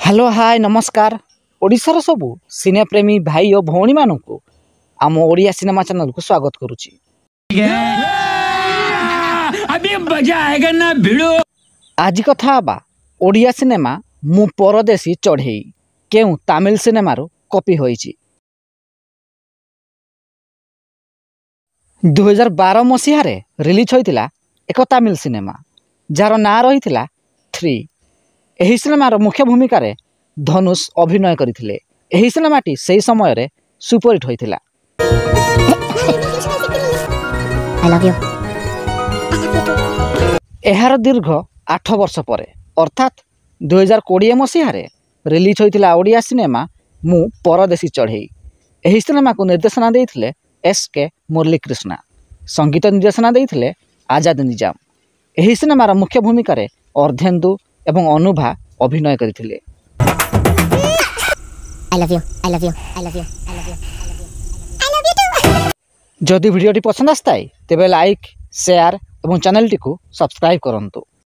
Hello hi नमस्कार ओडिशार सबू सिनेप्रेमी भाई और भौणी मानू आम ओडिया सिनेमा चैनल को स्वागत करुच्ची। अभी मजा आएगा ना भिड़ो। आज कथा हबा ओडिया सिनेमा मु परदेशी चढ़ई केउ तमिल सिनेमार कॉपी होईची। 2012 मसीह रिलीज होइतिला एक तमिल सिनेमा जार ना रही 3। एही सिनेमार मुख्य भूमिका रे धनुष अभिनय करथिले। एही सिनेमाटी सेही समय रे सुपरहिट होइतिला। I love you. एहार दीर्घ 8 वर्ष परे अर्थात 2020 मसीह रिलीज होइतिला ओडिया सिनेमा मु परदेशी चढ़ई। एही सिनेमा को निर्देशना देइथिले SK मुरलीकृष्णा, संगीत निर्देशना देइथिले आजाद निजाम। एही सिनेमार मुख्य भूमिका रे अर्धेन्दु एवं अनुभा अभिनय करथिले। I love you. I love you. I love you. I love you. I love you too. जदि वीडियोटी पसंद आस्ताए तेबे लाइक शेयर एवं चैनल टी को सब्सक्राइब करंतु।